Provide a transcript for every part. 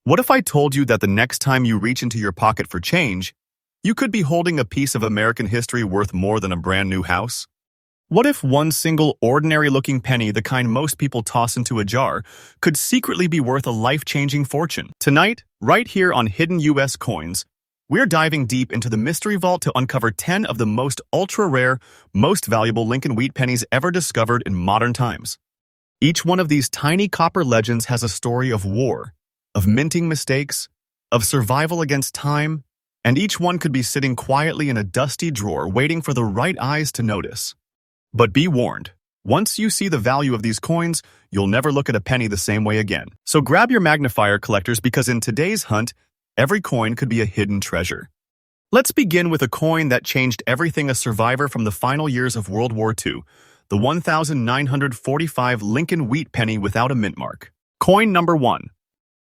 What if I told you that the next time you reach into your pocket for change, you could be holding a piece of American history worth more than a brand new house? What if one single ordinary-looking penny, the kind most people toss into a jar, could secretly be worth a life-changing fortune? Tonight, right here on Hidden US Coins, we're diving deep into the mystery vault to uncover 10 of the most ultra-rare, most valuable Lincoln wheat pennies ever discovered in modern times. Each one of these tiny copper legends has a story of war, of minting mistakes, of survival against time, and each one could be sitting quietly in a dusty drawer waiting for the right eyes to notice. But be warned, once you see the value of these coins, you'll never look at a penny the same way again. So grab your magnifier, collectors, because in today's hunt, every coin could be a hidden treasure. Let's begin with a coin that changed everything: a survivor from the final years of World War II, the 1945 Lincoln wheat penny without a mint mark. Coin number 1.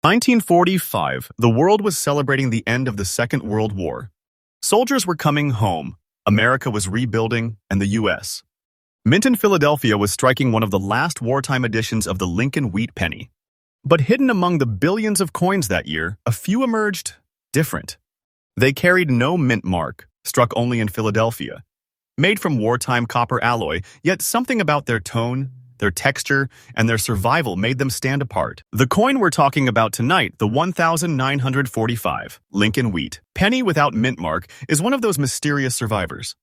1945, the world was celebrating the end of the Second World War. Soldiers were coming home, America was rebuilding, and the U.S. Mint in Philadelphia was striking one of the last wartime editions of the Lincoln wheat penny. But hidden among the billions of coins that year, a few emerged different. They carried no mint mark, struck only in Philadelphia. Made from wartime copper alloy, yet something about their tone, their texture, and their survival made them stand apart. The coin we're talking about tonight, the 1945 Lincoln wheat penny without mint mark, is one of those mysterious survivors.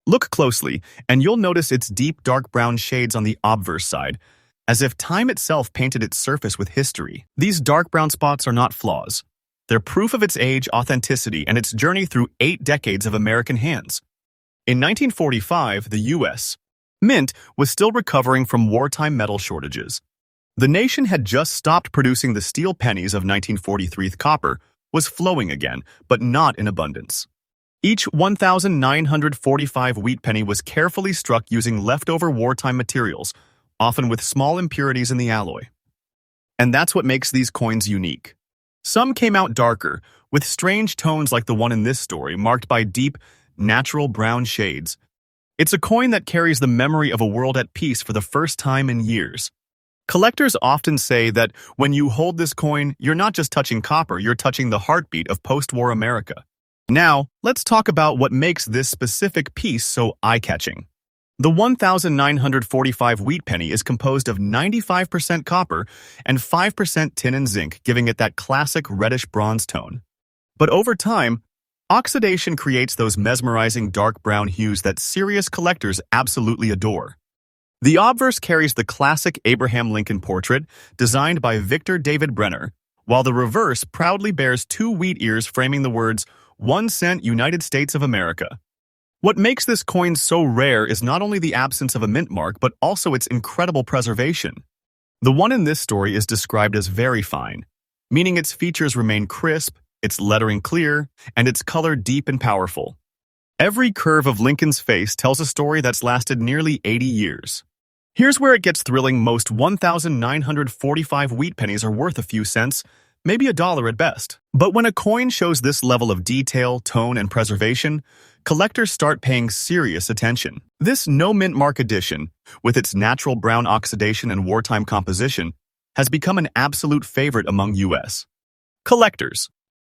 Look closely, and you'll notice its deep dark brown shades on the obverse side, as if time itself painted its surface with history. These dark brown spots are not flaws. They're proof of its age, authenticity, and its journey through 8 decades of American hands. In 1945, the U.S. Mint was still recovering from wartime metal shortages. The nation had just stopped producing the steel pennies of 1943. Copper was flowing again, but not in abundance. Each 1945 wheat penny was carefully struck using leftover wartime materials, often with small impurities in the alloy. And that's what makes these coins unique. Some came out darker, with strange tones like the one in this story, marked by deep, natural brown shades. It's a coin that carries the memory of a world at peace for the first time in years. Collectors often say that when you hold this coin, you're not just touching copper, you're touching the heartbeat of post-war America. Now, let's talk about what makes this specific piece so eye-catching. The 1945 wheat penny is composed of 95% copper and 5% tin and zinc, giving it that classic reddish bronze tone. But over time, oxidation creates those mesmerizing dark brown hues that serious collectors absolutely adore. The obverse carries the classic Abraham Lincoln portrait, designed by Victor David Brenner, while the reverse proudly bears 2 wheat ears framing the words, "1 cent United States of America." What makes this coin so rare is not only the absence of a mint mark, but also its incredible preservation. The one in this story is described as very fine, meaning its features remain crisp, its lettering clear, and its color deep and powerful. Every curve of Lincoln's face tells a story that's lasted nearly 80 years. Here's where it gets thrilling: most 1945 wheat pennies are worth a few cents, maybe $1 at best. But when a coin shows this level of detail, tone, and preservation, collectors start paying serious attention. This no mint mark edition, with its natural brown oxidation and wartime composition, has become an absolute favorite among U.S. collectors.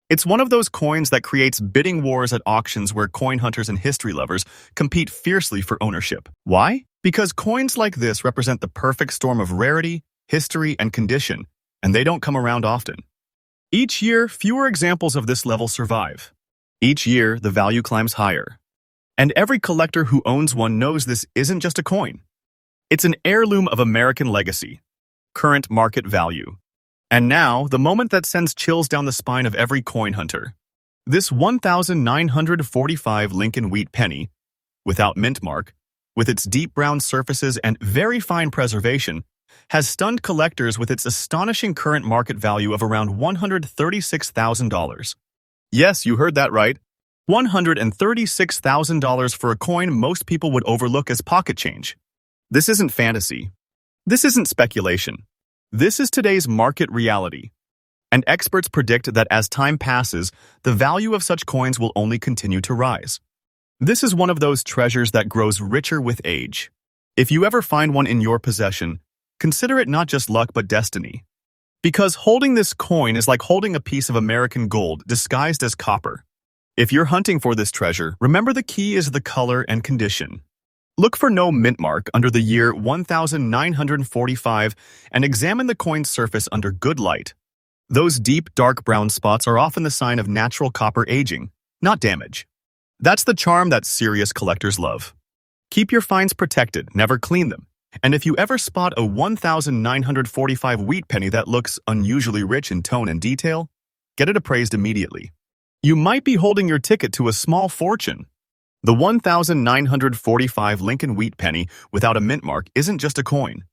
It's one of those coins that creates bidding wars at auctions where coin hunters and history lovers compete fiercely for ownership. Why? Because coins like this represent the perfect storm of rarity, history, and condition, and they don't come around often. Each year, fewer examples of this level survive. Each year, the value climbs higher. And every collector who owns one knows this isn't just a coin. It's an heirloom of American legacy, current market value. And now, the moment that sends chills down the spine of every coin hunter. This 1945 Lincoln wheat penny, without mint mark, with its deep brown surfaces and very fine preservation, has stunned collectors with its astonishing current market value of around $136,000. Yes, you heard that right. $136,000 for a coin most people would overlook as pocket change. This isn't fantasy. This isn't speculation. This is today's market reality. And experts predict that as time passes, the value of such coins will only continue to rise. This is one of those treasures that grows richer with age. If you ever find one in your possession, consider it not just luck but destiny. Because holding this coin is like holding a piece of American gold disguised as copper. If you're hunting for this treasure, remember the key is the color and condition. Look for no mint mark under the year 1945 and examine the coin's surface under good light. Those deep, dark brown spots are often the sign of natural copper aging, not damage. That's the charm that serious collectors love. Keep your finds protected, never clean them. And if you ever spot a 1945 wheat penny that looks unusually rich in tone and detail, get it appraised immediately. You might be holding your ticket to a small fortune. The 1945 Lincoln wheat penny without a mint mark isn't just a coin.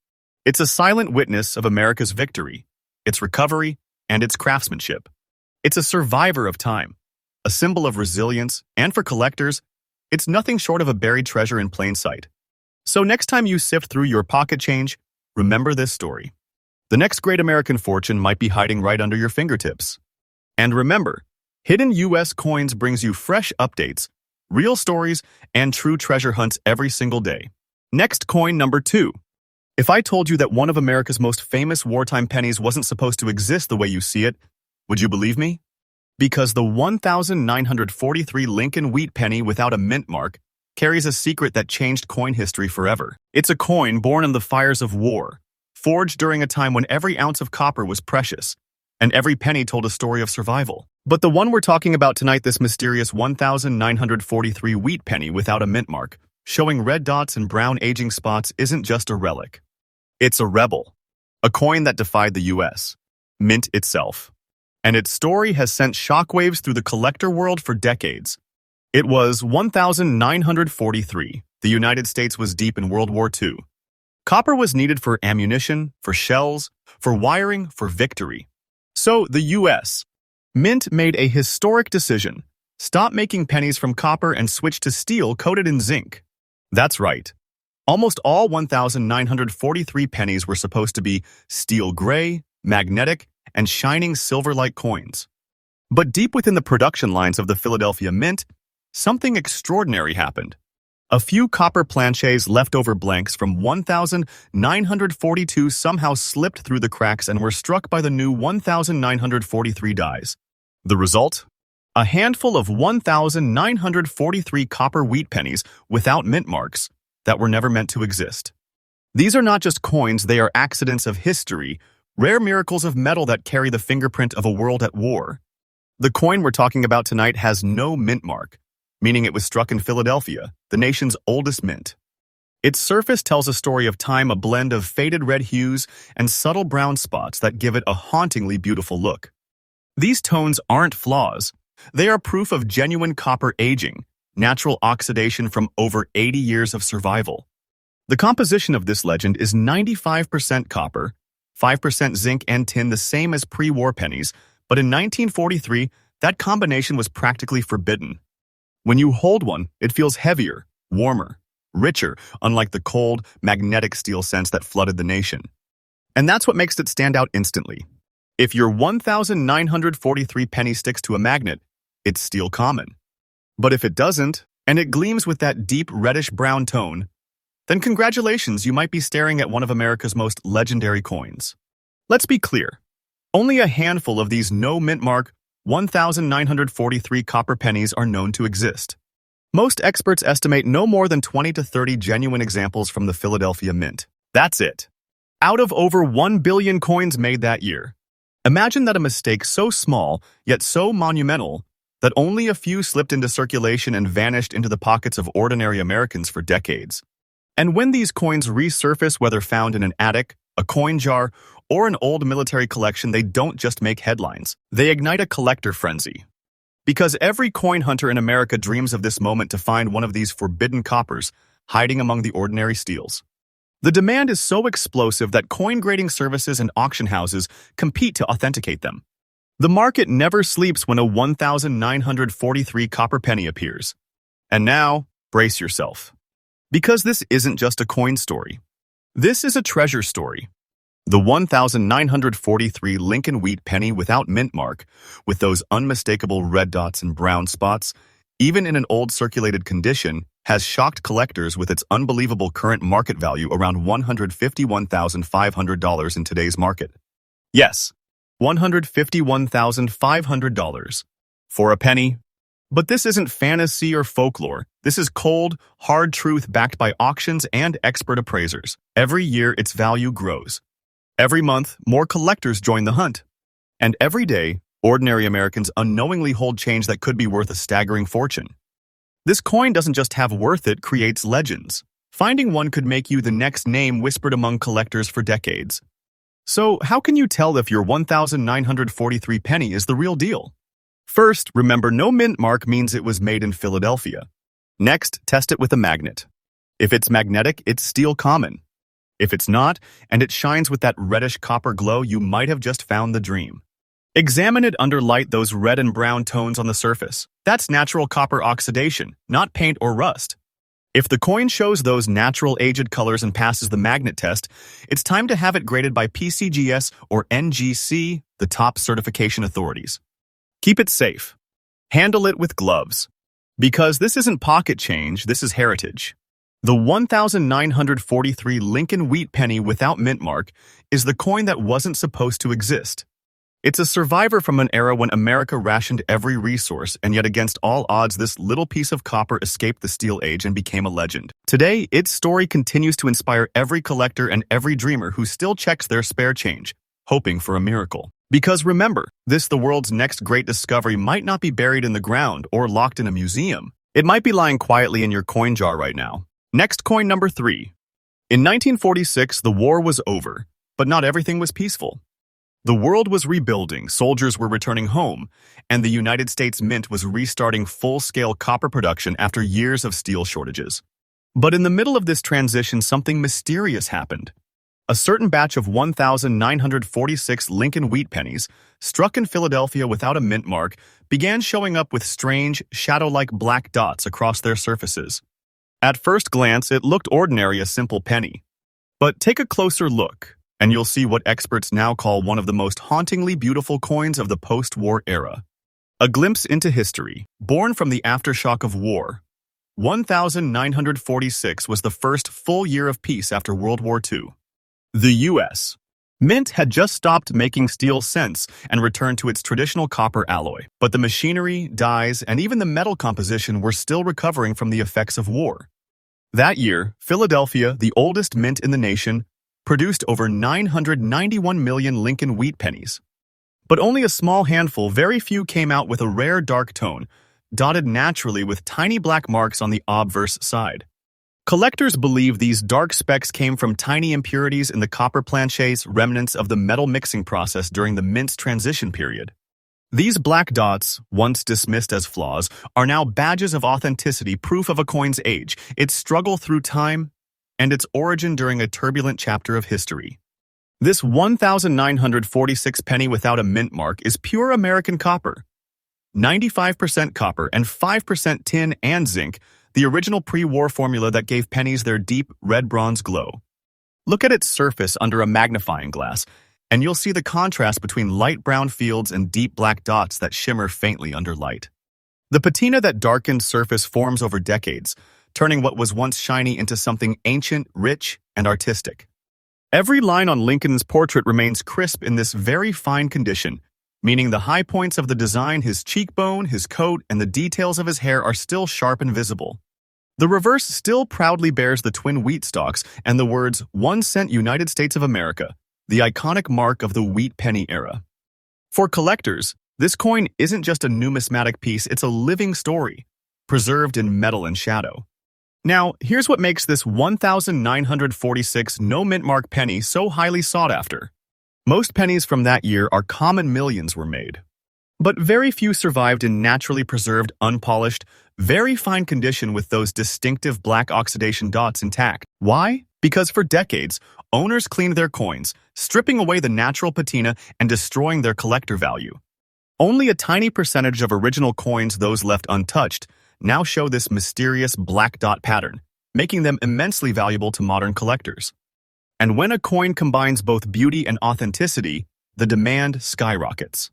It's a silent witness of America's victory, its recovery, and its craftsmanship. It's a survivor of time, a symbol of resilience, and for collectors, it's nothing short of a buried treasure in plain sight. So next time you sift through your pocket change, remember this story. The next great American fortune might be hiding right under your fingertips. And remember, Hidden US Coins brings you fresh updates, real stories, and true treasure hunts every single day. Next coin number 2. If I told you that one of America's most famous wartime pennies wasn't supposed to exist the way you see it, would you believe me? Because the 1943 Lincoln wheat penny without a mint mark carries a secret that changed coin history forever. It's a coin born in the fires of war, forged during a time when every ounce of copper was precious, and every penny told a story of survival. But the one we're talking about tonight, this mysterious 1943 wheat penny without a mint mark, showing red dots and brown aging spots, isn't just a relic. It's a rebel, a coin that defied the US, mint itself. And its story has sent shockwaves through the collector world for decades. It was 1943. The United States was deep in World War II. Copper was needed for ammunition, for shells, for wiring, for victory. So the US Mint made a historic decision: stop making pennies from copper and switch to steel coated in zinc. That's right. Almost all 1943 pennies were supposed to be steel gray, magnetic, and shining silver-like coins. But deep within the production lines of the Philadelphia Mint, something extraordinary happened. A few copper planchets leftover blanks from 1942 somehow slipped through the cracks and were struck by the new 1943 dies. The result? A handful of 1943 copper wheat pennies without mint marks that were never meant to exist. These are not just coins, they are accidents of history, rare miracles of metal that carry the fingerprint of a world at war. The coin we're talking about tonight has no mint mark, meaning it was struck in Philadelphia, the nation's oldest mint. Its surface tells a story of time, a blend of faded red hues and subtle brown spots that give it a hauntingly beautiful look. These tones aren't flaws. They are proof of genuine copper aging, natural oxidation from over 80 years of survival. The composition of this legend is 95% copper, 5% zinc and tin, the same as pre-war pennies, but in 1943, that combination was practically forbidden. When you hold one, it feels heavier, warmer, richer, unlike the cold, magnetic steel scents that flooded the nation. And that's what makes it stand out instantly. If your 1943 penny sticks to a magnet, it's steel common. But if it doesn't, and it gleams with that deep reddish-brown tone, then congratulations, you might be staring at one of America's most legendary coins. Let's be clear. Only a handful of these no-mint mark 1943 copper pennies are known to exist. Most experts estimate no more than 20 to 30 genuine examples from the Philadelphia Mint. That's it. Out of over 1 billion coins made that year. Imagine that a mistake so small, yet so monumental, that only a few slipped into circulation and vanished into the pockets of ordinary Americans for decades. And when these coins resurface, whether found in an attic, a coin jar, or an old military collection, they don't just make headlines. They ignite a collector frenzy. Because every coin hunter in America dreams of this moment to find one of these forbidden coppers hiding among the ordinary steels. The demand is so explosive that coin grading services and auction houses compete to authenticate them. The market never sleeps when a 1943 copper penny appears. And now, brace yourself. Because this isn't just a coin story. This is a treasure story. The 1943 Lincoln wheat penny without mint mark, with those unmistakable red dots and brown spots, even in an old circulated condition, has shocked collectors with its unbelievable current market value around $151,500 in today's market. Yes, $151,500 for a penny. But this isn't fantasy or folklore. This is cold, hard truth backed by auctions and expert appraisers. Every year, its value grows. Every month, more collectors join the hunt. And every day, ordinary Americans unknowingly hold change that could be worth a staggering fortune. This coin doesn't just have worth, it creates legends. Finding one could make you the next name whispered among collectors for decades. So, how can you tell if your 1,943 penny is the real deal? First, remember no mint mark means it was made in Philadelphia. Next, test it with a magnet. If it's magnetic, it's steel common. If it's not, and it shines with that reddish copper glow, you might have just found the dream. Examine it under light, those red and brown tones on the surface. That's natural copper oxidation, not paint or rust. If the coin shows those natural aged colors and passes the magnet test, it's time to have it graded by PCGS or NGC, the top certification authorities. Keep it safe. Handle it with gloves. Because this isn't pocket change, this is heritage. The 1,943 Lincoln wheat penny without mint mark is the coin that wasn't supposed to exist. It's a survivor from an era when America rationed every resource, and yet against all odds, this little piece of copper escaped the Steel Age and became a legend. Today, its story continues to inspire every collector and every dreamer who still checks their spare change, hoping for a miracle. Because remember, the world's next great discovery might not be buried in the ground or locked in a museum. It might be lying quietly in your coin jar right now. Next coin number 3. In 1946, the war was over, but not everything was peaceful. The world was rebuilding, soldiers were returning home, and the United States Mint was restarting full-scale copper production after years of steel shortages. But in the middle of this transition, something mysterious happened. A certain batch of 1,946 Lincoln wheat pennies, struck in Philadelphia without a mint mark, began showing up with strange, shadow-like black dots across their surfaces. At first glance, it looked ordinary, a simple penny. But take a closer look, and you'll see what experts now call one of the most hauntingly beautiful coins of the post-war era. A glimpse into history, born from the aftershock of war. 1,946 was the first full year of peace after World War II. The U.S. Mint had just stopped making steel cents and returned to its traditional copper alloy, but the machinery, dyes, and even the metal composition were still recovering from the effects of war. That year, Philadelphia, the oldest mint in the nation, produced over 991 million Lincoln wheat pennies. But only a small handful, very few, came out with a rare dark tone, dotted naturally with tiny black marks on the obverse side. Collectors believe these dark specks came from tiny impurities in the copper planchets, remnants of the metal mixing process during the mint's transition period. These black dots, once dismissed as flaws, are now badges of authenticity, proof of a coin's age, its struggle through time, and its origin during a turbulent chapter of history. This 1,946 penny without a mint mark is pure American copper. 95% copper and 5% tin and zinc, the original pre-war formula that gave pennies their deep red bronze glow. Look at its surface under a magnifying glass, and you'll see the contrast between light brown fields and deep black dots that shimmer faintly under light. The patina that darkened surface forms over decades, turning what was once shiny into something ancient, rich, and artistic. Every line on Lincoln's portrait remains crisp in this very fine condition, meaning the high points of the design, his cheekbone, his coat, and the details of his hair are still sharp and visible. The reverse still proudly bears the twin wheat stalks and the words 1 cent United States of America, the iconic mark of the wheat penny era. For collectors, this coin isn't just a numismatic piece, it's a living story, preserved in metal and shadow. Now, here's what makes this 1,946 no-mint mark penny so highly sought after. Most pennies from that year are common, millions were made. But very few survived in naturally preserved, unpolished, very fine condition with those distinctive black oxidation dots intact. Why? Because for decades, owners cleaned their coins, stripping away the natural patina and destroying their collector value. Only a tiny percentage of original coins, those left untouched, now show this mysterious black dot pattern, making them immensely valuable to modern collectors. And when a coin combines both beauty and authenticity, the demand skyrockets.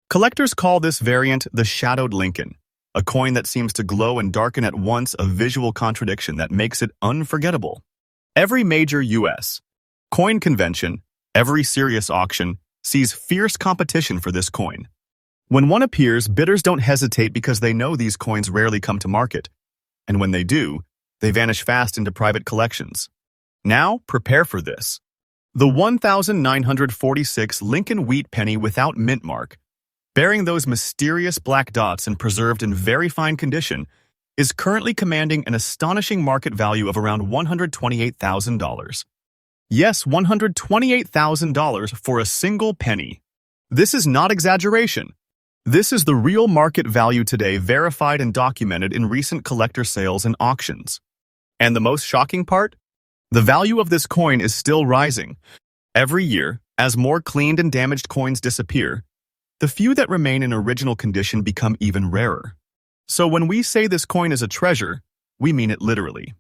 Collectors call this variant the Shadowed Lincoln, a coin that seems to glow and darken at once, a visual contradiction that makes it unforgettable. Every major U.S. coin convention, every serious auction, sees fierce competition for this coin. When one appears, bidders don't hesitate because they know these coins rarely come to market. And when they do, they vanish fast into private collections. Now, prepare for this. The 1946 Lincoln Wheat penny without mint mark, bearing those mysterious black dots and preserved in very fine condition, is currently commanding an astonishing market value of around $128,000. Yes, $128,000 for a single penny. This is not exaggeration. This is the real market value today, verified and documented in recent collector sales and auctions. And the most shocking part? The value of this coin is still rising. Every year, as more cleaned and damaged coins disappear, the few that remain in original condition become even rarer. So when we say this coin is a treasure, we mean it literally.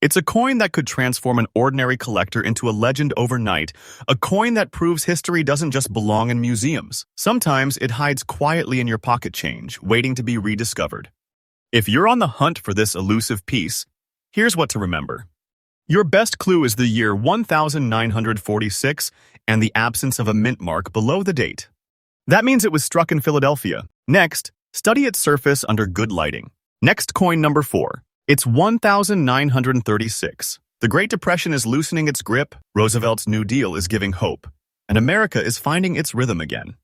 It's a coin that could transform an ordinary collector into a legend overnight, a coin that proves history doesn't just belong in museums. Sometimes it hides quietly in your pocket change, waiting to be rediscovered. If you're on the hunt for this elusive piece, here's what to remember. Your best clue is the year 1946 and the absence of a mint mark below the date. That means it was struck in Philadelphia. Next, study its surface under good lighting. Next, coin number 4. It's 1936. The Great Depression is loosening its grip, Roosevelt's New Deal is giving hope, and America is finding its rhythm again.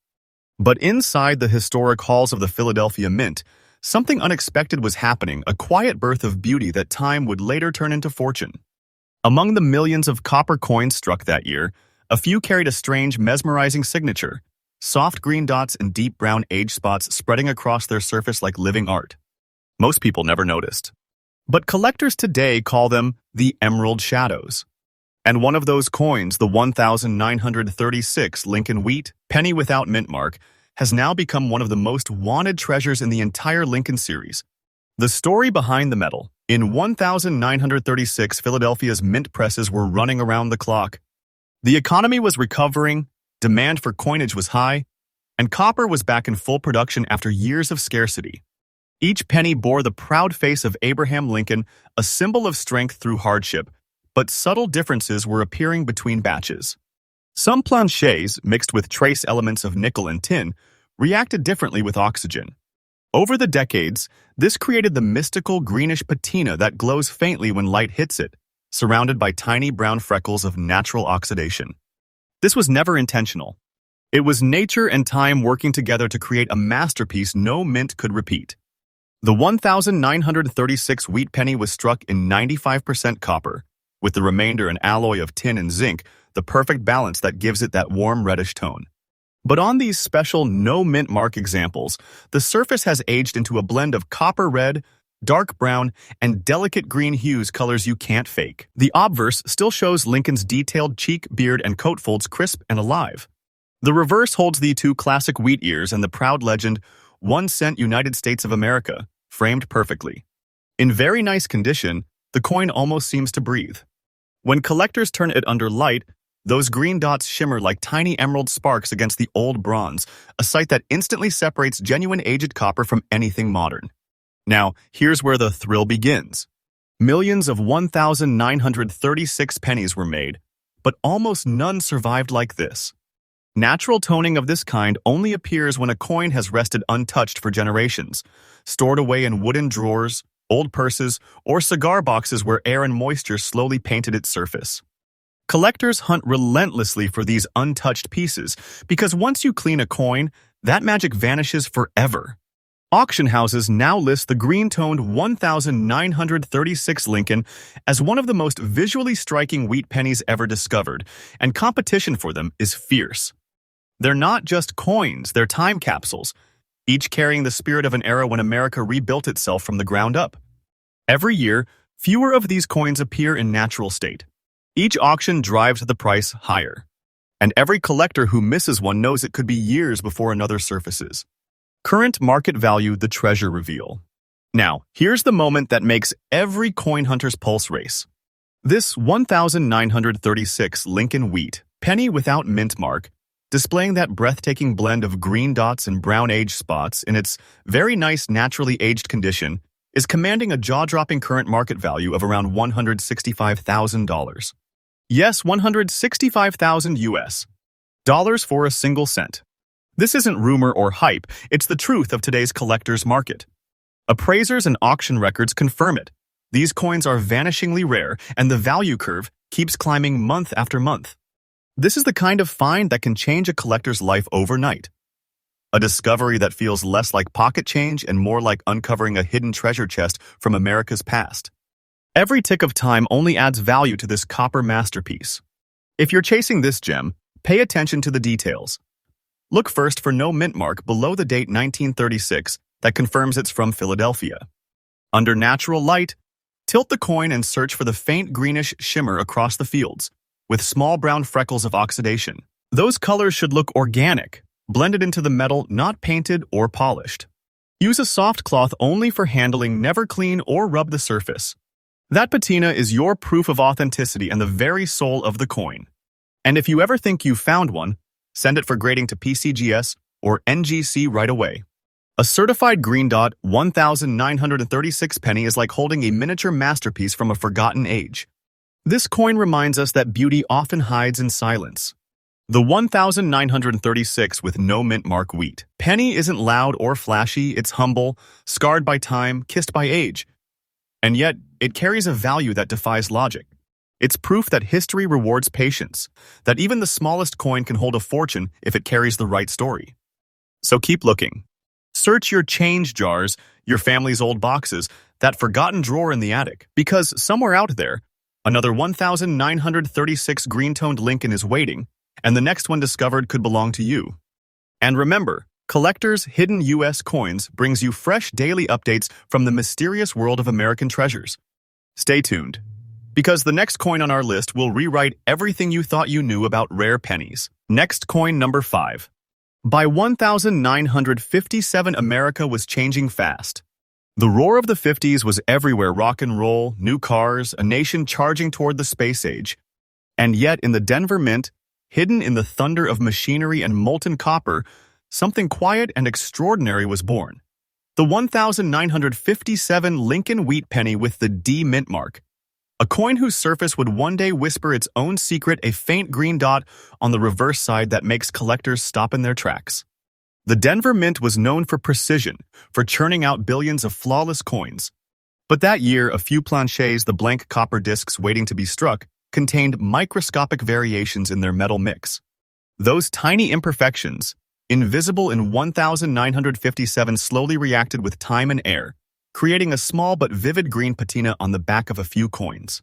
But inside the historic halls of the Philadelphia Mint, something unexpected was happening, a quiet birth of beauty that time would later turn into fortune. Among the millions of copper coins struck that year, a few carried a strange, mesmerizing signature, soft green dots and deep brown age spots spreading across their surface like living art. Most people never noticed. But collectors today call them the Emerald Shadows. And one of those coins, the 1936 Lincoln Wheat penny without mint mark, has now become one of the most wanted treasures in the entire Lincoln series. The story behind the metal. In 1936, Philadelphia's mint presses were running around the clock. The economy was recovering, demand for coinage was high, and copper was back in full production after years of scarcity. Each penny bore the proud face of Abraham Lincoln, a symbol of strength through hardship, but subtle differences were appearing between batches. Some planchets, mixed with trace elements of nickel and tin, reacted differently with oxygen. Over the decades, this created the mystical greenish patina that glows faintly when light hits it, surrounded by tiny brown freckles of natural oxidation. This was never intentional. It was nature and time working together to create a masterpiece no mint could repeat. The 1936 wheat penny was struck in 95% copper, with the remainder an alloy of tin and zinc, the perfect balance that gives it that warm reddish tone. But on these special no mint mark examples, the surface has aged into a blend of copper red, dark brown, and delicate green hues, colors you can't fake. The obverse still shows Lincoln's detailed cheek, beard, and coat folds crisp and alive. The reverse holds the two classic wheat ears and the proud legend, 1 cent United States of America, framed perfectly. In very nice condition, the coin almost seems to breathe. When collectors turn it under light, those green dots shimmer like tiny emerald sparks against the old bronze, a sight that instantly separates genuine aged copper from anything modern. Now, here's where the thrill begins. Millions of 1936 pennies were made, but almost none survived like this. Natural toning of this kind only appears when a coin has rested untouched for generations, stored away in wooden drawers, old purses, or cigar boxes where air and moisture slowly painted its surface. Collectors hunt relentlessly for these untouched pieces because once you clean a coin, that magic vanishes forever. Auction houses now list the green-toned 1936 Lincoln as one of the most visually striking wheat pennies ever discovered, and competition for them is fierce. They're not just coins, they're time capsules, each carrying the spirit of an era when America rebuilt itself from the ground up. Every year, fewer of these coins appear in natural state. Each auction drives the price higher, and every collector who misses one knows it could be years before another surfaces. Current market value, the treasure reveal. Now, here's the moment that makes every coin hunter's pulse race. This 1936 Lincoln Wheat penny without mint mark, displaying that breathtaking blend of green dots and brown age spots in its very nice naturally aged condition, is commanding a jaw-dropping current market value of around $165,000. Yes, $165,000 US. Dollars for a single cent. This isn't rumor or hype, it's the truth of today's collector's market. Appraisers and auction records confirm it. These coins are vanishingly rare, and the value curve keeps climbing month after month. This is the kind of find that can change a collector's life overnight. A discovery that feels less like pocket change and more like uncovering a hidden treasure chest from America's past. Every tick of time only adds value to this copper masterpiece. If you're chasing this gem, pay attention to the details. Look first for no mint mark below the date 1936 that confirms it's from Philadelphia. Under natural light, tilt the coin and search for the faint greenish shimmer across the fields, with small brown freckles of oxidation. Those colors should look organic, blended into the metal, not painted or polished. Use a soft cloth only for handling, never clean or rub the surface. That patina is your proof of authenticity and the very soul of the coin. And if you ever think you found one, send it for grading to PCGS or NGC right away. A certified green dot 1,936 penny is like holding a miniature masterpiece from a forgotten age. This coin reminds us that beauty often hides in silence. The 1,936 with no mint mark wheat penny isn't loud or flashy, it's humble, scarred by time, kissed by age. And yet, it carries a value that defies logic. It's proof that history rewards patience, that even the smallest coin can hold a fortune if it carries the right story. So keep looking. Search your change jars, your family's old boxes, that forgotten drawer in the attic, because somewhere out there, another 1,936 green-toned Lincoln is waiting, and the next one discovered could belong to you. And remember, Collector's Hidden US Coins brings you fresh daily updates from the mysterious world of American treasures. Stay tuned, because the next coin on our list will rewrite everything you thought you knew about rare pennies. Next coin number 5. By 1957, America was changing fast. The roar of the 50s was everywhere: rock and roll, new cars, a nation charging toward the space age. And yet, in the Denver Mint, hidden in the thunder of machinery and molten copper, something quiet and extraordinary was born. The 1957 Lincoln wheat penny with the D mint mark. A coin whose surface would one day whisper its own secret, a faint green dot on the reverse side that makes collectors stop in their tracks. The Denver Mint was known for precision, for churning out billions of flawless coins. But that year, a few planchets, the blank copper discs waiting to be struck, contained microscopic variations in their metal mix. Those tiny imperfections, invisible in 1957, slowly reacted with time and air, creating a small but vivid green patina on the back of a few coins.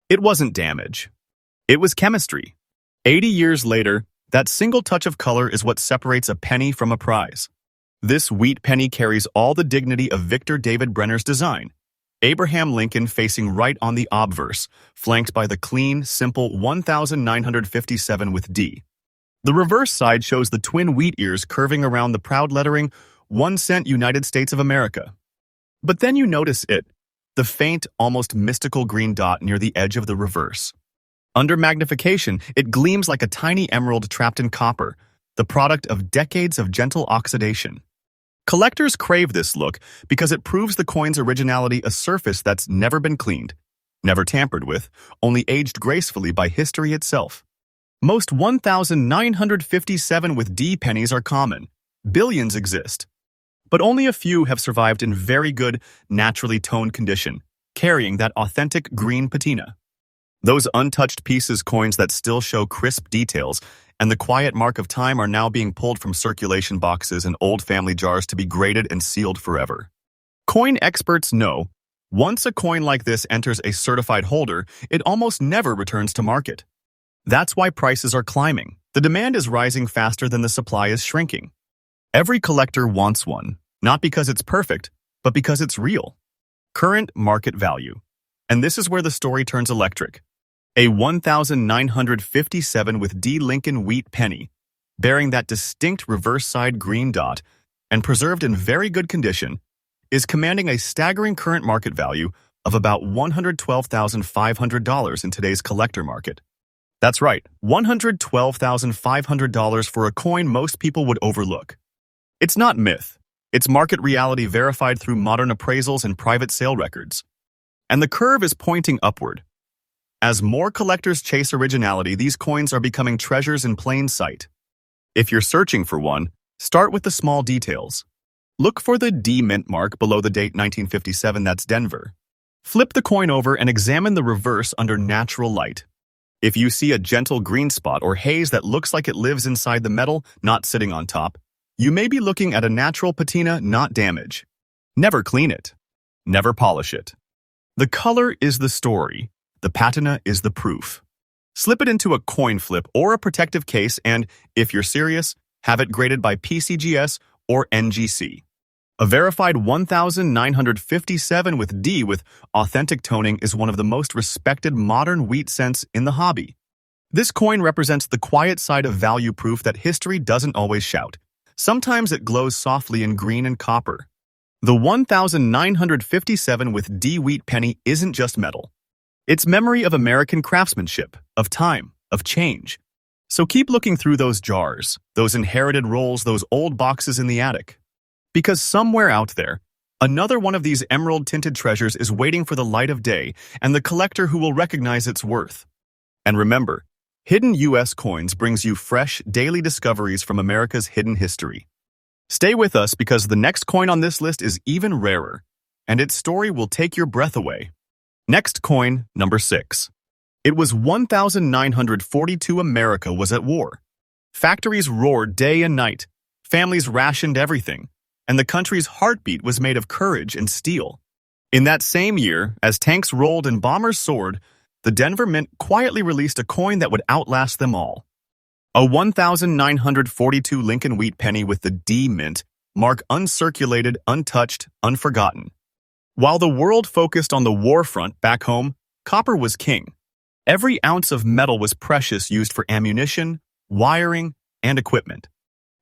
It wasn't damage. It was chemistry. 80 years later, that single touch of color is what separates a penny from a prize. This wheat penny carries all the dignity of Victor David Brenner's design. Abraham Lincoln facing right on the obverse, flanked by the clean, simple 1957 with D. The reverse side shows the twin wheat ears curving around the proud lettering, 1 cent United States of America. But then you notice it, the faint, almost mystical green dot near the edge of the reverse. Under magnification, it gleams like a tiny emerald trapped in copper, the product of decades of gentle oxidation. Collectors crave this look because it proves the coin's originality, a surface that's never been cleaned, never tampered with, only aged gracefully by history itself. Most 1,957 with D pennies are common. Billions exist. But only a few have survived in very good, naturally toned condition, carrying that authentic green patina. Those untouched pieces, coins that still show crisp details, and the quiet mark of time, are now being pulled from circulation boxes and old family jars to be graded and sealed forever. Coin experts know, once a coin like this enters a certified holder, it almost never returns to market. That's why prices are climbing. The demand is rising faster than the supply is shrinking. Every collector wants one, not because it's perfect, but because it's real. Current market value. And this is where the story turns electric. A 1957 with D Lincoln wheat penny, bearing that distinct reverse side green dot and preserved in very good condition, is commanding a staggering current market value of about $112,500 in today's collector market. That's right, $112,500 for a coin most people would overlook. It's not myth. It's market reality verified through modern appraisals and private sale records. And the curve is pointing upward. As more collectors chase originality, these coins are becoming treasures in plain sight. If you're searching for one, start with the small details. Look for the D mint mark below the date 1957, that's Denver. Flip the coin over and examine the reverse under natural light. If you see a gentle green spot or haze that looks like it lives inside the metal, not sitting on top, you may be looking at a natural patina, not damage. Never clean it. Never polish it. The color is the story. The patina is the proof. Slip it into a coin flip or a protective case and, if you're serious, have it graded by PCGS or NGC. A verified 1957 with D with authentic toning is one of the most respected modern wheat cents in the hobby. This coin represents the quiet side of value proof that history doesn't always shout. Sometimes it glows softly in green and copper. The 1957 with D wheat penny isn't just metal. It's memory of American craftsmanship, of time, of change. So keep looking through those jars, those inherited rolls, those old boxes in the attic. Because somewhere out there, another one of these emerald-tinted treasures is waiting for the light of day and the collector who will recognize its worth. And remember, Hidden US Coins brings you fresh, daily discoveries from America's hidden history. Stay with us because the next coin on this list is even rarer, and its story will take your breath away. Next coin, number 6. It was 1942. America was at war. Factories roared day and night. Families rationed everything. And the country's heartbeat was made of courage and steel. In that same year, as tanks rolled and bombers soared, the Denver Mint quietly released a coin that would outlast them all. A 1942 Lincoln wheat penny with the D mint mark uncirculated, untouched, unforgotten. While the world focused on the war front back home, copper was king. Every ounce of metal was precious, used for ammunition, wiring, and equipment.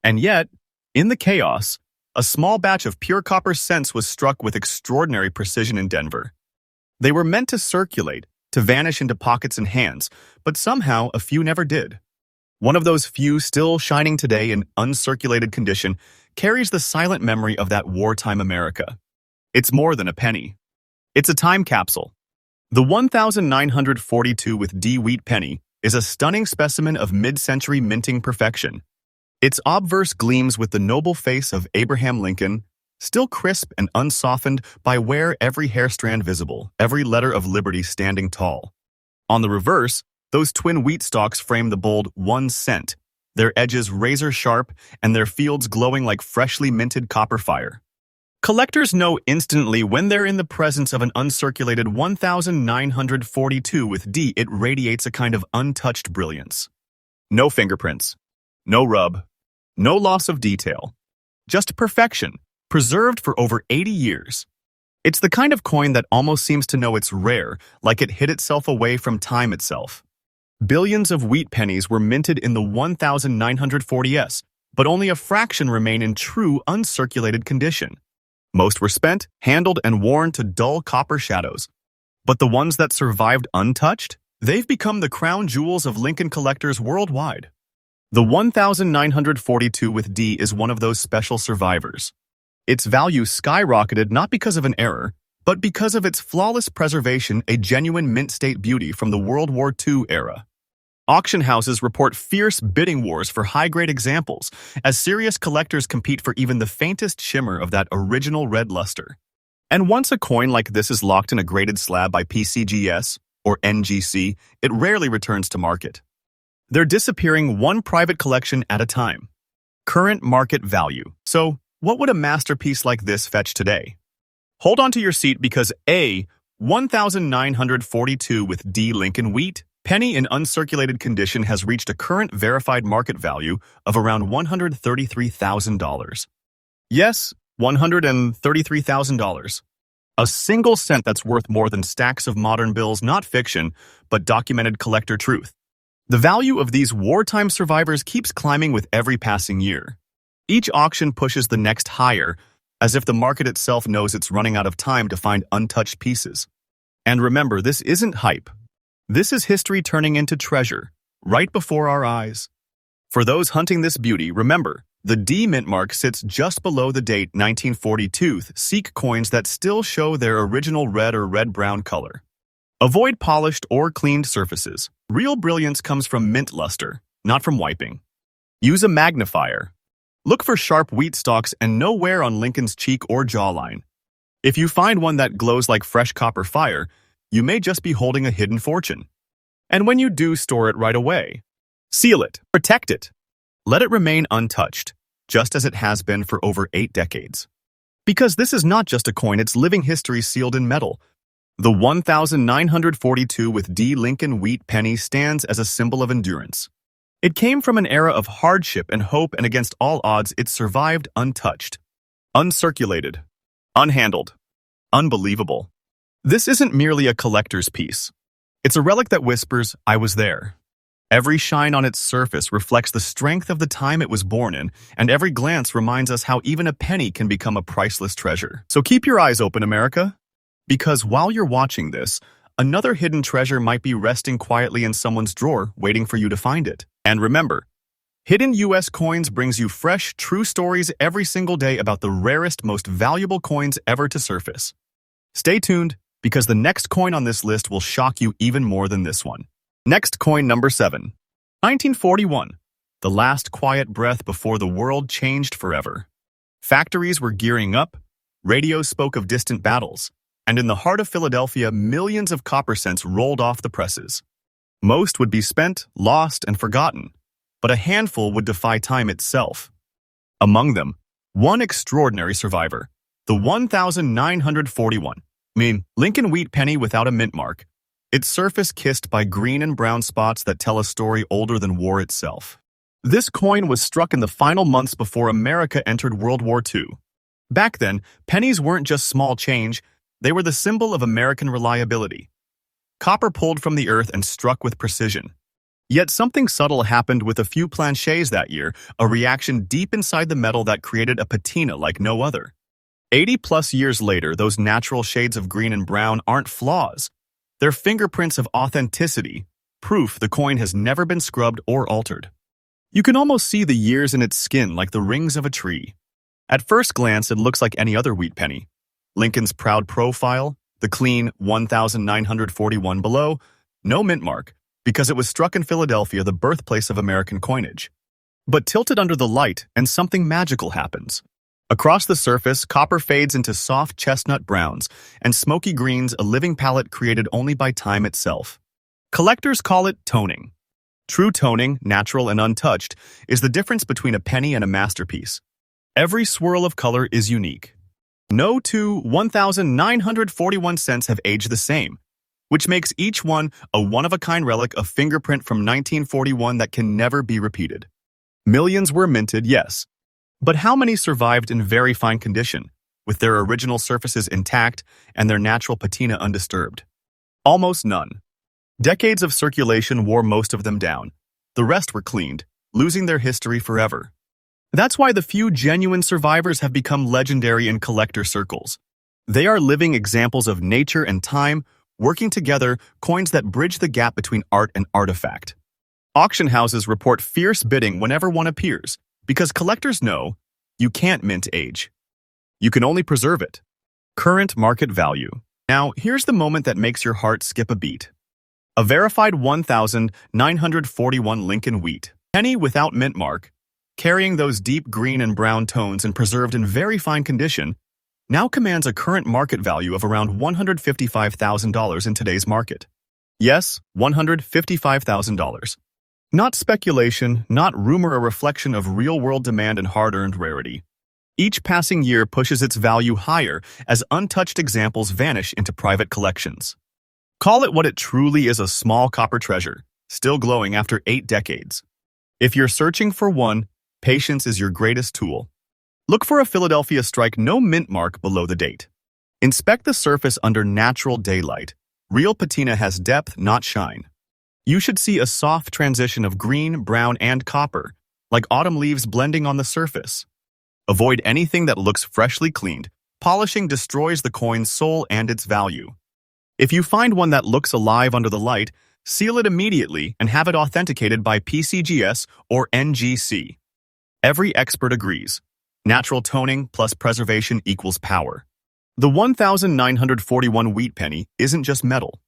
And yet, in the chaos, a small batch of pure copper cents was struck with extraordinary precision in Denver. They were meant to circulate, to vanish into pockets and hands, but somehow a few never did. One of those few still shining today in uncirculated condition carries the silent memory of that wartime America. It's more than a penny. It's a time capsule. The 1942 with D wheat penny is a stunning specimen of mid-century minting perfection. Its obverse gleams with the noble face of Abraham Lincoln, still crisp and unsoftened by wear, every hair strand visible, every letter of liberty standing tall. On the reverse, those twin wheat stalks frame the bold 1 cent, their edges razor-sharp and their fields glowing like freshly minted copper fire. Collectors know instantly when they're in the presence of an uncirculated 1942 with D. It radiates a kind of untouched brilliance. No fingerprints. No rub, no loss of detail, just perfection, preserved for over 80 years. It's the kind of coin that almost seems to know it's rare, like it hid itself away from time itself. Billions of wheat pennies were minted in the 1940s, but only a fraction remain in true uncirculated condition. Most were spent, handled, and worn to dull copper shadows. But the ones that survived untouched? They've become the crown jewels of Lincoln collectors worldwide. The 1942 with D is one of those special survivors. Its value skyrocketed not because of an error, but because of its flawless preservation, a genuine mint-state beauty from the World War II era. Auction houses report fierce bidding wars for high-grade examples, as serious collectors compete for even the faintest shimmer of that original red luster. And once a coin like this is locked in a graded slab by PCGS or NGC, it rarely returns to market. They're disappearing one private collection at a time. Current market value. So, what would a masterpiece like this fetch today? Hold on to your seat because A, 1942 with D Lincoln wheat penny in uncirculated condition has reached a current verified market value of around $133,000. Yes, $133,000. A single cent that's worth more than stacks of modern bills, not fiction, but documented collector truth. The value of these wartime survivors keeps climbing with every passing year. Each auction pushes the next higher, as if the market itself knows it's running out of time to find untouched pieces. And remember, this isn't hype. This is history turning into treasure, right before our eyes. For those hunting this beauty, remember, the D mint mark sits just below the date 1942. Seek coins that still show their original red or red-brown color. Avoid polished or cleaned surfaces. Real brilliance comes from mint luster, not from wiping. Use a magnifier. Look for sharp wheat stalks and no wear on Lincoln's cheek or jawline. If you find one that glows like fresh copper fire, you may just be holding a hidden fortune. And when you do, store it right away. Seal it. Protect it. Let it remain untouched, just as it has been for over 8 decades. Because this is not just a coin, it's living history sealed in metal. The 1942 with D. Lincoln wheat penny stands as a symbol of endurance. It came from an era of hardship and hope, and against all odds, it survived untouched, uncirculated, unhandled. Unbelievable. This isn't merely a collector's piece. It's a relic that whispers, "I was there." Every shine on its surface reflects the strength of the time it was born in, and every glance reminds us how even a penny can become a priceless treasure. So keep your eyes open, America. Because while you're watching this, another hidden treasure might be resting quietly in someone's drawer, waiting for you to find it. And remember, Hidden US Coins brings you fresh, true stories every single day about the rarest, most valuable coins ever to surface. Stay tuned, because the next coin on this list will shock you even more than this one. Next coin number 7. 1941. The last quiet breath before the world changed forever. Factories were gearing up, radios spoke of distant battles, and in the heart of Philadelphia, millions of copper cents rolled off the presses. Most would be spent, lost, and forgotten, but a handful would defy time itself. Among them, one extraordinary survivor, the 1941. Lincoln wheat penny without a mint mark, its surface kissed by green and brown spots that tell a story older than war itself. This coin was struck in the final months before America entered World War II. Back then, pennies weren't just small change, they were the symbol of American reliability. Copper pulled from the earth and struck with precision. Yet something subtle happened with a few planchets that year, a reaction deep inside the metal that created a patina like no other. 80-plus years later, those natural shades of green and brown aren't flaws. They're fingerprints of authenticity, proof the coin has never been scrubbed or altered. You can almost see the years in its skin like the rings of a tree. At first glance, it looks like any other wheat penny. Lincoln's proud profile, the clean 1941 below, no mint mark, because it was struck in Philadelphia, the birthplace of American coinage. But tilted under the light, and something magical happens. Across the surface, copper fades into soft chestnut browns, and smoky greens, a living palette created only by time itself. Collectors call it toning. True toning, natural and untouched, is the difference between a penny and a masterpiece. Every swirl of color is unique. No two 1941 cents have aged the same, which makes each one a one-of-a-kind relic, a fingerprint from 1941 that can never be repeated. Millions were minted, yes. But how many survived in very fine condition, with their original surfaces intact and their natural patina undisturbed? Almost none. Decades of circulation wore most of them down. The rest were cleaned, losing their history forever. That's why the few genuine survivors have become legendary in collector circles. They are living examples of nature and time working together, coins that bridge the gap between art and artifact. Auction houses report fierce bidding whenever one appears, because collectors know you can't mint age. You can only preserve it. Current market value. Now, here's the moment that makes your heart skip a beat. A verified 1941 Lincoln wheat penny without mint mark, carrying those deep green and brown tones and preserved in very fine condition, now commands a current market value of around $155,000 in today's market. Yes, $155,000. Not speculation, not rumor, a reflection of real-world demand and hard-earned rarity. Each passing year pushes its value higher as untouched examples vanish into private collections. Call it what it truly is, a small copper treasure, still glowing after 8 decades. If you're searching for one, patience is your greatest tool. Look for a Philadelphia strike, no mint mark below the date. Inspect the surface under natural daylight. Real patina has depth, not shine. You should see a soft transition of green, brown, and copper, like autumn leaves blending on the surface. Avoid anything that looks freshly cleaned. Polishing destroys the coin's soul and its value. If you find one that looks alive under the light, seal it immediately and have it authenticated by PCGS or NGC. Every expert agrees. Natural toning plus preservation equals power. The 1941 wheat penny isn't just metal.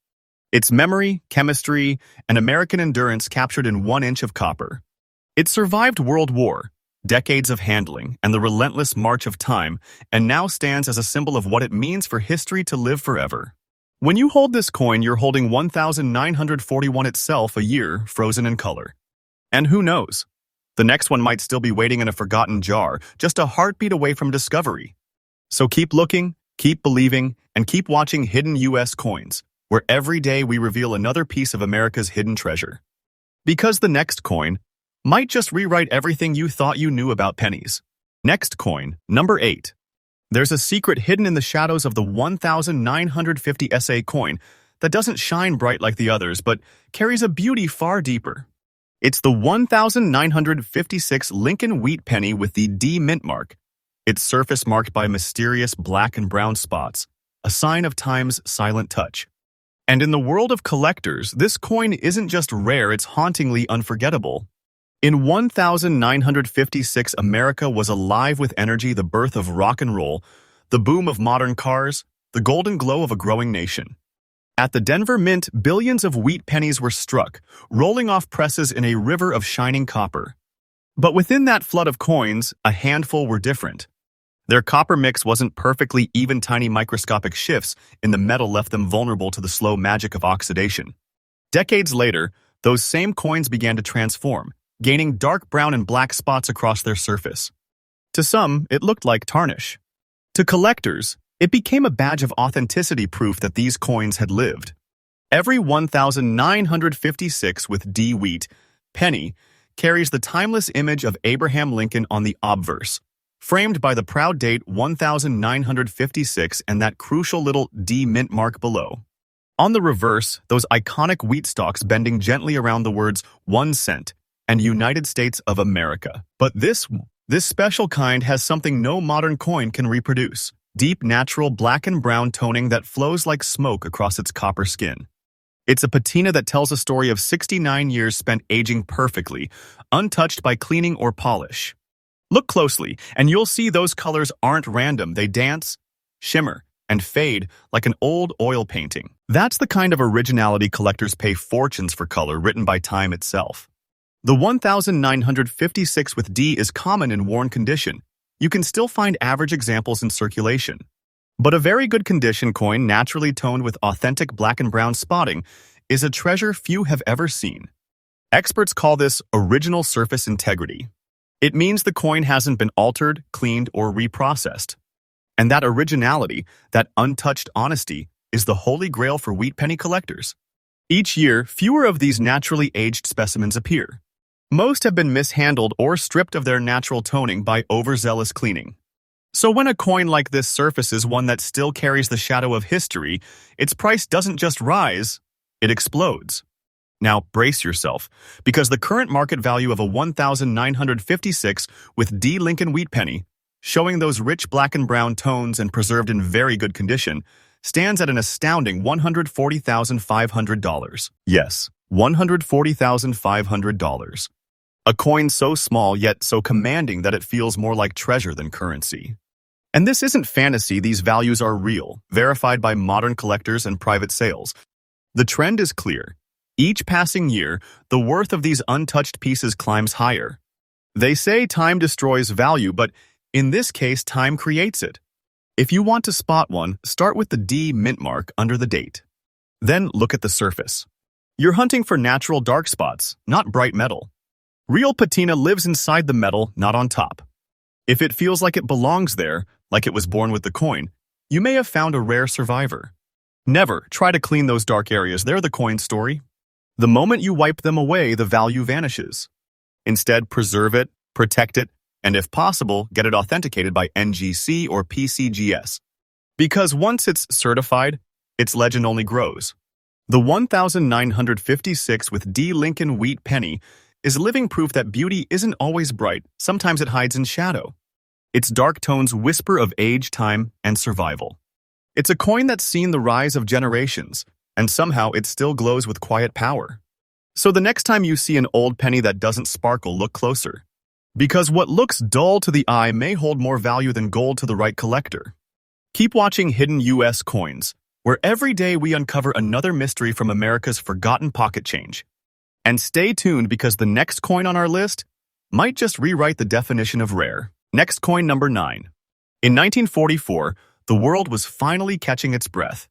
It's memory, chemistry, and American endurance captured in 1 inch of copper. It survived World War, decades of handling, and the relentless march of time, and now stands as a symbol of what it means for history to live forever. When you hold this coin, you're holding 1941 itself, a year frozen in color. And who knows? The next one might still be waiting in a forgotten jar, just a heartbeat away from discovery. So keep looking, keep believing, and keep watching Hidden US Coins, where every day we reveal another piece of America's hidden treasure. Because the next coin might just rewrite everything you thought you knew about pennies. Next coin, number 8. There's a secret hidden in the shadows of the 1950 SA coin that doesn't shine bright like the others, but carries a beauty far deeper. It's the 1956 Lincoln wheat penny with the D mint mark, its surface marked by mysterious black and brown spots, a sign of time's silent touch. And in the world of collectors, this coin isn't just rare, it's hauntingly unforgettable. In 1956, America was alive with energy, the birth of rock and roll, the boom of modern cars, the golden glow of a growing nation. At the Denver Mint, billions of wheat pennies were struck, rolling off presses in a river of shining copper. But within that flood of coins, a handful were different. Their copper mix wasn't perfectly even. Tiny microscopic shifts in the metal left them vulnerable to the slow magic of oxidation. Decades later, those same coins began to transform, gaining dark brown and black spots across their surface. To some, it looked like tarnish. To collectors, it became a badge of authenticity, proof that these coins had lived. Every 1956 with D wheat penny carries the timeless image of Abraham Lincoln on the obverse, framed by the proud date 1956 and that crucial little D mint mark below. On the reverse, those iconic wheat stalks bending gently around the words 1 cent and United States of America. But this special kind has something no modern coin can reproduce: deep, natural black and brown toning that flows like smoke across its copper skin. It's a patina that tells a story of 69 years spent aging perfectly, untouched by cleaning or polish. Look closely, and you'll see those colors aren't random. They dance, shimmer, and fade like an old oil painting. That's the kind of originality collectors pay fortunes for, color written by time itself. The 1956 with D is common in worn condition. You can still find average examples in circulation. But a very good condition coin, naturally toned with authentic black and brown spotting, is a treasure few have ever seen. Experts call this original surface integrity. It means the coin hasn't been altered, cleaned, or reprocessed. And that originality, that untouched honesty, is the holy grail for wheat penny collectors. Each year, fewer of these naturally aged specimens appear. Most have been mishandled or stripped of their natural toning by overzealous cleaning. So when a coin like this surfaces, one that still carries the shadow of history, its price doesn't just rise, it explodes. Now brace yourself, because the current market value of a 1956 with D Lincoln wheat penny, showing those rich black and brown tones and preserved in very good condition, stands at an astounding $140,500. Yes, $140,500. A coin so small yet so commanding that it feels more like treasure than currency. And this isn't fantasy, these values are real, verified by modern collectors and private sales. The trend is clear. Each passing year, the worth of these untouched pieces climbs higher. They say time destroys value, but in this case, time creates it. If you want to spot one, start with the D mint mark under the date. Then look at the surface. You're hunting for natural dark spots, not bright metal. Real patina lives inside the metal, not on top. If it feels like it belongs there, like it was born with the coin, you may have found a rare survivor. Never try to clean those dark areas, they're the coin's story. The moment you wipe them away, the value vanishes. Instead, preserve it, protect it, and if possible, get it authenticated by NGC or PCGS. Because once it's certified, its legend only grows. The 1956 with D Lincoln wheat penny is living proof that beauty isn't always bright, sometimes it hides in shadow. Its dark tones whisper of age, time, and survival. It's a coin that's seen the rise of generations, and somehow it still glows with quiet power. So the next time you see an old penny that doesn't sparkle, look closer. Because what looks dull to the eye may hold more value than gold to the right collector. Keep watching Hidden US Coins, where every day we uncover another mystery from America's forgotten pocket change. And stay tuned, because the next coin on our list might just rewrite the definition of rare. Next coin number 9. In 1944, the world was finally catching its breath.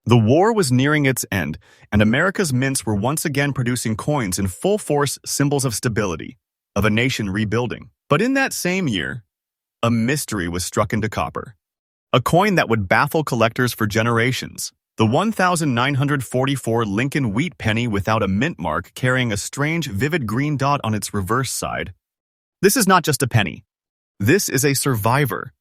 The war was nearing its end, and America's mints were once again producing coins in full force, symbols of stability, of a nation rebuilding. But in that same year, a mystery was struck into copper. A coin that would baffle collectors for generations. The 1944 Lincoln wheat penny without a mint mark carrying a strange, vivid green dot on its reverse side. This is not just a penny. This is a survivor,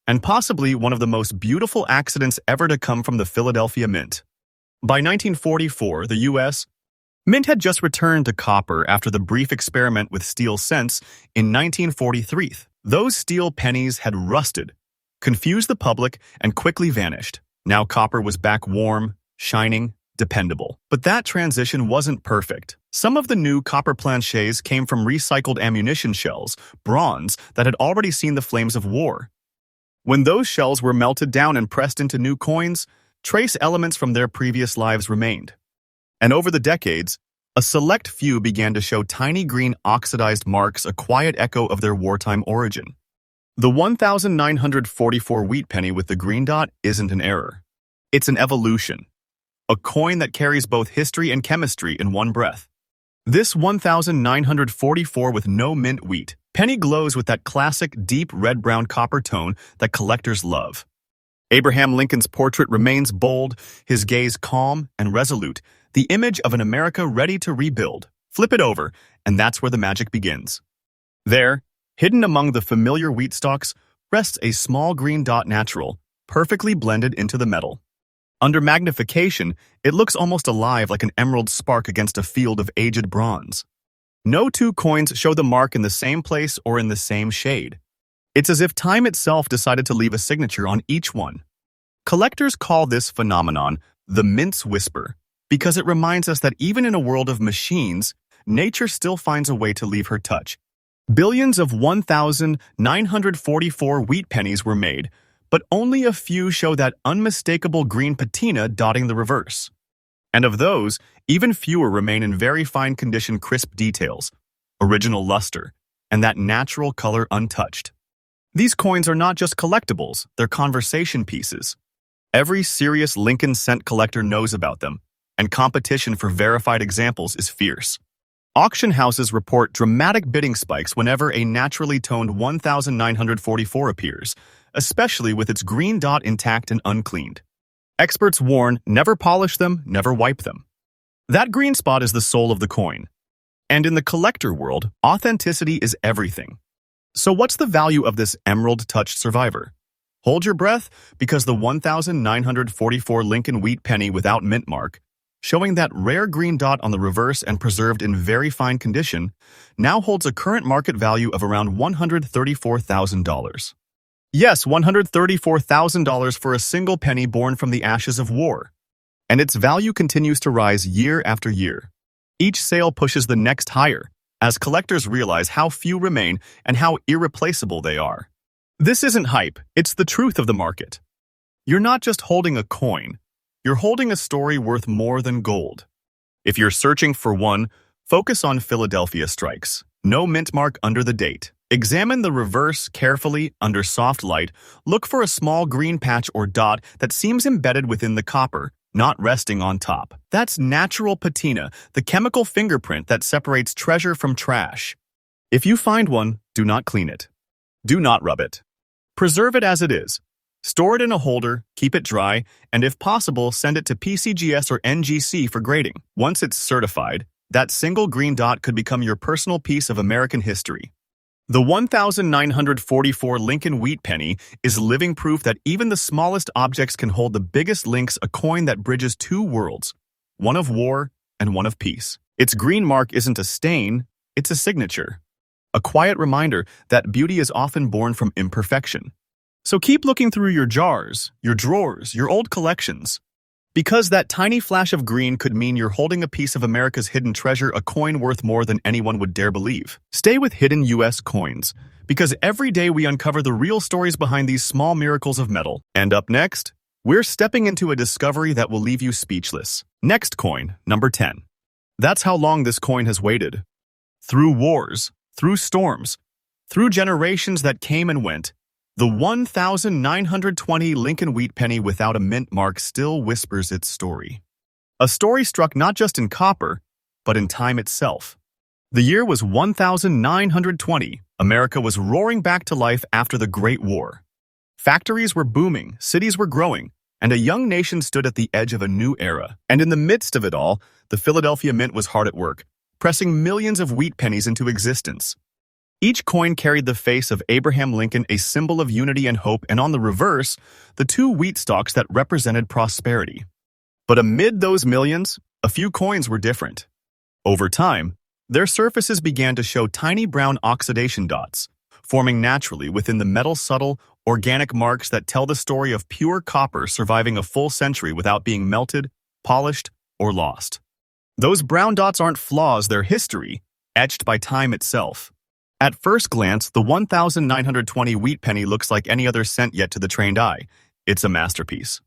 and possibly one of the most beautiful accidents ever to come from the Philadelphia Mint. By 1944, the U.S. Mint had just returned to copper after the brief experiment with steel cents in 1943. Those steel pennies had rusted, confused the public, and quickly vanished. Now copper was back warm, shining, dependable. But that transition wasn't perfect. Some of the new copper planchets came from recycled ammunition shells, bronze, that had already seen the flames of war. When those shells were melted down and pressed into new coins, trace elements from their previous lives remained. And over the decades, a select few began to show tiny green oxidized marks, a quiet echo of their wartime origin. The 1944 wheat penny with the green dot isn't an error. It's an evolution. A coin that carries both history and chemistry in one breath. This 1944 with no mint wheat penny glows with that classic deep red-brown copper tone that collectors love. Abraham Lincoln's portrait remains bold, his gaze calm and resolute, the image of an America ready to rebuild. Flip it over, and that's where the magic begins. There, hidden among the familiar wheat stalks, rests a small green dot natural, perfectly blended into the metal. Under magnification, it looks almost alive, like an emerald spark against a field of aged bronze. No two coins show the mark in the same place or in the same shade. It's as if time itself decided to leave a signature on each one. Collectors call this phenomenon the mint's whisper, because it reminds us that even in a world of machines, nature still finds a way to leave her touch. Billions of 1944 wheat pennies were made, but only a few show that unmistakable green patina dotting the reverse. And of those, even fewer remain in very fine condition, crisp details, original luster, and that natural color untouched. These coins are not just collectibles, they're conversation pieces. Every serious Lincoln cent collector knows about them, and competition for verified examples is fierce. Auction houses report dramatic bidding spikes whenever a naturally toned 1944 appears, especially with its green dot intact and uncleaned. Experts warn, never polish them, never wipe them. That green spot is the soul of the coin. And in the collector world, authenticity is everything. So what's the value of this emerald-touched survivor? Hold your breath, because the 1944 Lincoln wheat penny without mint mark, showing that rare green dot on the reverse and preserved in very fine condition, now holds a current market value of around $134,000. Yes, $134,000 for a single penny born from the ashes of war. And its value continues to rise year after year. Each sale pushes the next higher, as collectors realize how few remain and how irreplaceable they are. This isn't hype, it's the truth of the market. You're not just holding a coin, you're holding a story worth more than gold. If you're searching for one, focus on Philadelphia strikes. No mint mark under the date. Examine the reverse carefully under soft light. Look for a small green patch or dot that seems embedded within the copper, not resting on top. That's natural patina, the chemical fingerprint that separates treasure from trash. If you find one, do not clean it. Do not rub it. Preserve it as it is. Store it in a holder, keep it dry, and if possible, send it to PCGS or NGC for grading. Once it's certified, that single green dot could become your personal piece of American history. The 1944 Lincoln wheat penny is living proof that even the smallest objects can hold the biggest links, a coin that bridges two worlds, one of war and one of peace. Its green mark isn't a stain, it's a signature. A quiet reminder that beauty is often born from imperfection. So keep looking through your jars, your drawers, your old collections. Because that tiny flash of green could mean you're holding a piece of America's hidden treasure, a coin worth more than anyone would dare believe. Stay with Hidden US Coins, because every day we uncover the real stories behind these small miracles of metal. And up next, we're stepping into a discovery that will leave you speechless. Next coin, number 10. That's how long this coin has waited. Through wars, Through storms, through generations that came and went, the 1920 Lincoln wheat penny without a mint mark still whispers its story. A story struck not just in copper, but in time itself. The year was 1920. America was roaring back to life after the Great War. Factories were booming, cities were growing, and a young nation stood at the edge of a new era. And in the midst of it all, the Philadelphia Mint was hard at work, pressing millions of wheat pennies into existence. Each coin carried the face of Abraham Lincoln, a symbol of unity and hope, and on the reverse, the two wheat stalks that represented prosperity. But amid those millions, a few coins were different. Over time, their surfaces began to show tiny brown oxidation dots, forming naturally within the metal's subtle, organic marks that tell the story of pure copper surviving a full century without being melted, polished, or lost. Those brown dots aren't flaws, they're history, etched by time itself. At first glance, the 1920 wheat penny looks like any other cent yet to the trained eye. It's a masterpiece.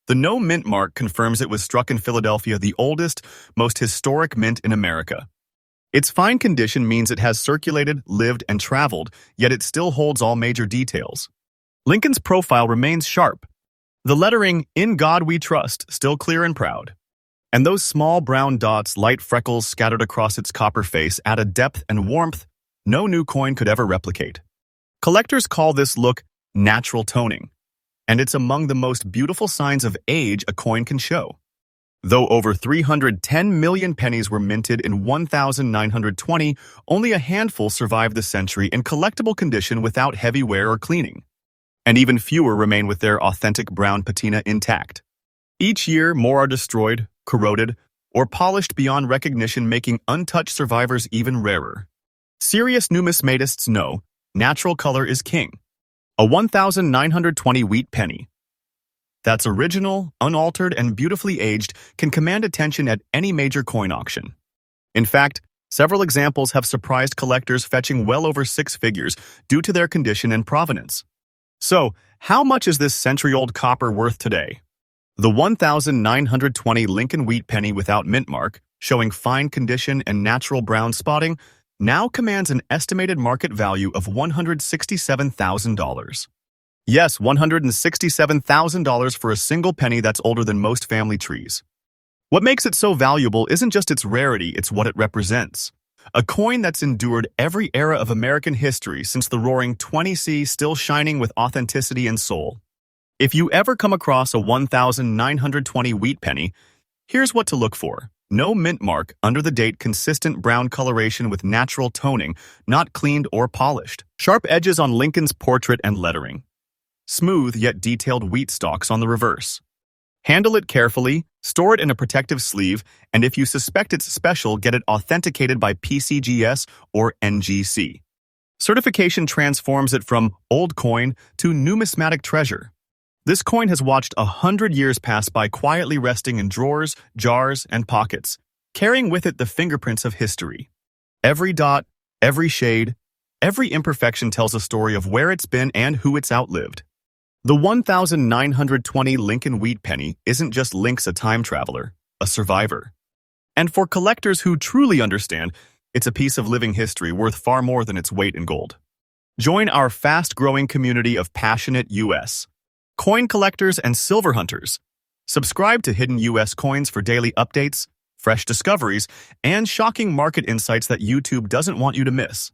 The no mint mark confirms it was struck in Philadelphia, the oldest, most historic mint in America. Its fine condition means it has circulated, lived, and traveled, yet it still holds all major details. Lincoln's profile remains sharp. The lettering, "In God We Trust," still clear and proud. And those small brown dots, light freckles scattered across its copper face, add a depth and warmth no new coin could ever replicate. Collectors call this look natural toning, and it's among the most beautiful signs of age a coin can show. Though over 310 million pennies were minted in 1920, only a handful survived the century in collectible condition without heavy wear or cleaning. And even fewer remain with their authentic brown patina intact. Each year, more are destroyed, corroded, or polished beyond recognition, making untouched survivors even rarer. Serious numismatists know natural color is king. A 1920 wheat penny that's original, unaltered, and beautifully aged can command attention at any major coin auction. In fact, several examples have surprised collectors, fetching well over six figures due to their condition and provenance. So, how much is this century-old copper worth today? The 1920 Lincoln wheat penny without mint mark, showing fine condition and natural brown spotting, now commands an estimated market value of $167,000. Yes, $167,000 for a single penny that's older than most family trees. What makes it so valuable isn't just its rarity, it's what it represents. A coin that's endured every era of American history since the roaring 20s, still shining with authenticity and soul. If you ever come across a 1920 wheat penny, here's what to look for. No mint mark under the date, consistent brown coloration with natural toning, not cleaned or polished. Sharp edges on Lincoln's portrait and lettering. Smooth yet detailed wheat stalks on the reverse. Handle it carefully, store it in a protective sleeve, and if you suspect it's special, get it authenticated by PCGS or NGC. Certification transforms it from old coin to numismatic treasure. This coin has watched 100 years pass by, quietly resting in drawers, jars, and pockets, carrying with it the fingerprints of history. Every dot, every shade, every imperfection tells a story of where it's been and who it's outlived. The 1920 Lincoln wheat penny isn't just Link's a time traveler, a survivor. And for collectors who truly understand, it's a piece of living history worth far more than its weight in gold. Join our fast-growing community of passionate U.S. coin collectors and silver hunters. Subscribe to Hidden US Coins for daily updates, fresh discoveries, and shocking market insights that YouTube doesn't want you to miss.